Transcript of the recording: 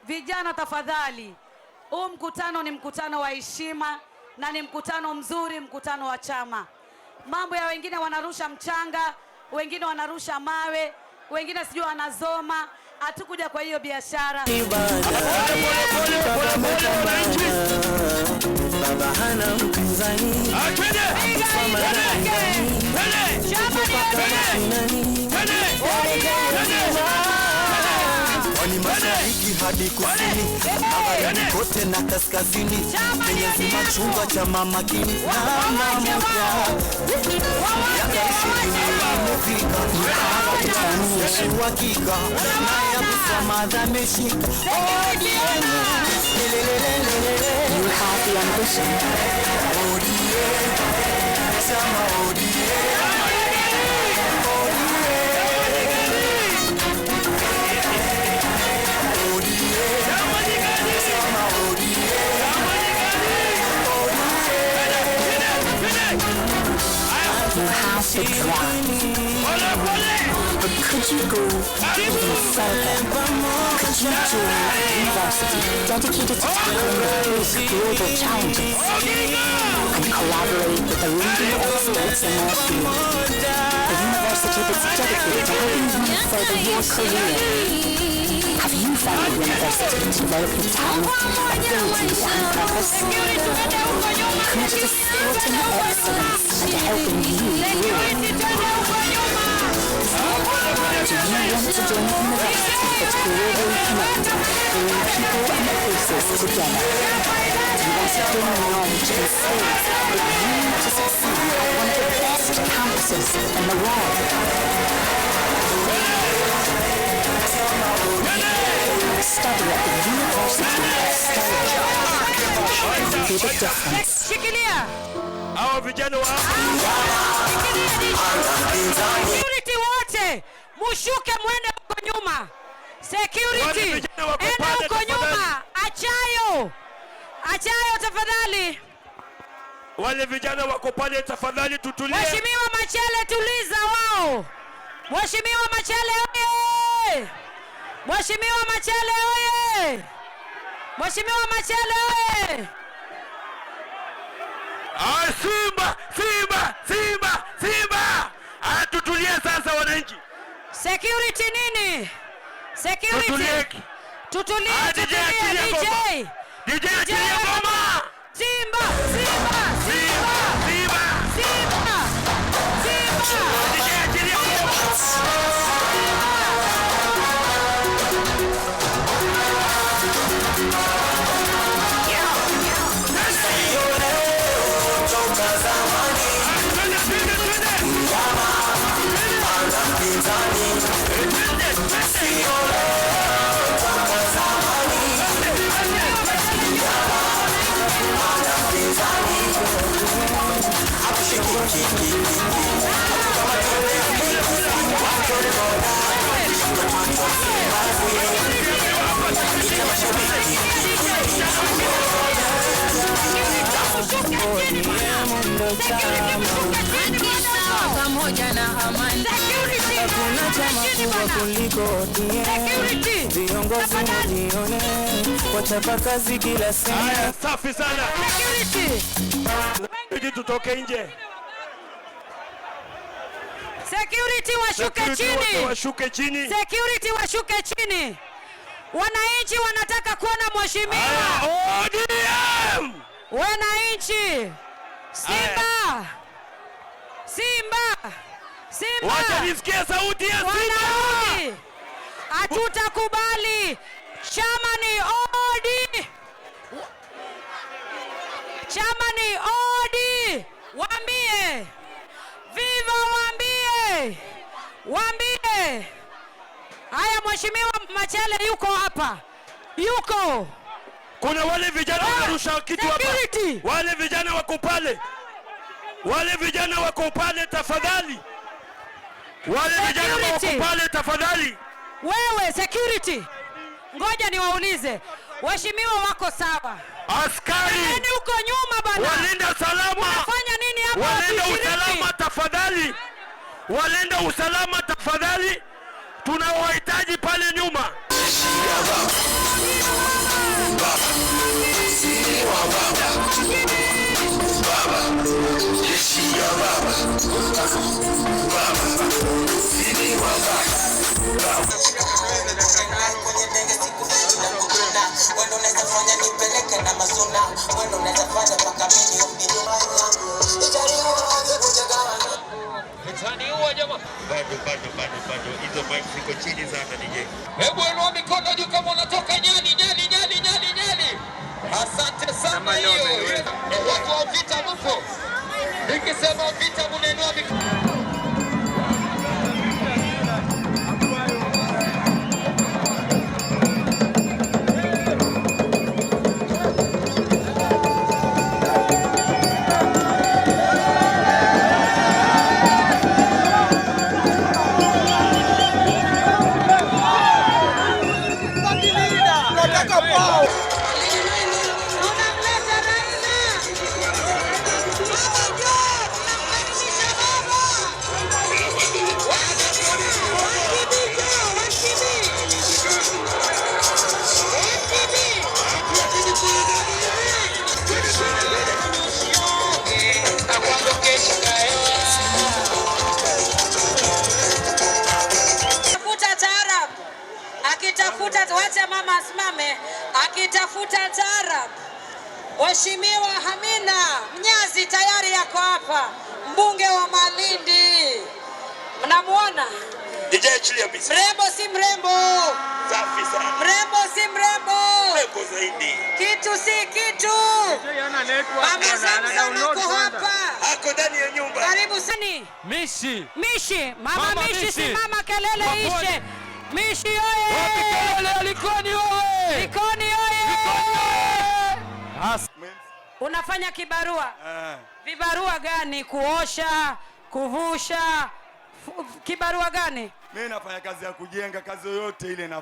Vijana tafadhali. Huu mkutano ni mkutano wa heshima na ni mkutano mzuri, mkutano wa chama. Mambo ya wengine wanarusha mchanga, wengine wanarusha mawe, wengine sijui wanazoma. Hatukuja kwa hiyo biashara. Baba hana mpinzani. Wani mashariki hadi kusini, magharibi kote na kaskazini, Kenya nzima chunga cha mama kini. Mama moja miaka 20 imefika, hapa uhakika na ya kusamadha meshika. You have the ambition. Chama you have to try. But could you go even further? Could you join a university dedicated to tackling the big global challenges and collaborate with the leading experts in their field? A university that's dedicated to helping you further your career. Have you found a university developing talent, ability and purpose? Committed to sporting excellence and to helping you grow? Do you want to join a university that's globally connected, bringing people and places together? Do you want to bring knowledge and skills with you to succeed at one of the best campuses in the world? Study at the University of Sturridge. Be the difference. Shikilia. Hao vijana wa security wote mushuke mwende huko nyuma. Security enda huko nyuma. Achayo tafadhali. Wale vijana wako pale tafadhali tutulie. Mheshimiwa Machele tuliza wao. Mheshimiwa Machele oye. Mheshimiwa Machele oye. Mheshimiwa Machele oye. Simba. Tutulie sasa wananchi. Security nini? Security. Tutulie. DJ achilia ngoma. Simba. DJ achilia ngoma. Pamoja na amani. Hakuna chama kubwa kuliko ODM. Viongozi mjione, wachapa kazi kila siku. Haya, safi sana. Security tutoke nje. Security washuke chini. Security washuke chini. Wananchi wanataka kuona mheshimiwa. ODM. Wananchi. Simba. Wacha nisikie sauti ya Simba. Hatutakubali. Chama ni OD. Waambie. Viva waambie. Haya, mheshimiwa Machele yuko hapa. Kuna wale vijana wanarusha kitu hapa. Wale vijana wako pale tafadhali. Wewe security. Ngoja niwaulize. Waheshimiwa wako sawa. Askari. Nani uko nyuma bana? Walinda salama. Unafanya nini hapa? Walinda usalama tafadhali. Tunawahitaji pale nyuma. Bado hizo mic ziko chini sana DJ. Hebu inua mikono juu kama unatoka nyani. Asante sana hiyo. Watu wa vita mpo. Nikisema vita mnainua mikono. Wacha mama asimame akitafuta taarab. Mheshimiwa Hamina Mnyazi tayari yako hapa, mbunge wa Malindi. Mnamuona? DJ chilia bisa. Mrembo si mrembo. Safi sana. Mrembo si mrembo. Mrembo zaidi. Kitu si kitu. Mama Samson ako hapa. Ako ndani ya nyumba. Karibu sana. Mishi. Mama Mishi simama kelele ishe. Mishi oye! Wapi kelele Likoni oye! Likoni oye! Unafanya kibarua? Vibarua gani? Kuosha, kuvusha, kibarua gani? Mimi nafanya kazi ya kujenga, kazi yoyote ile na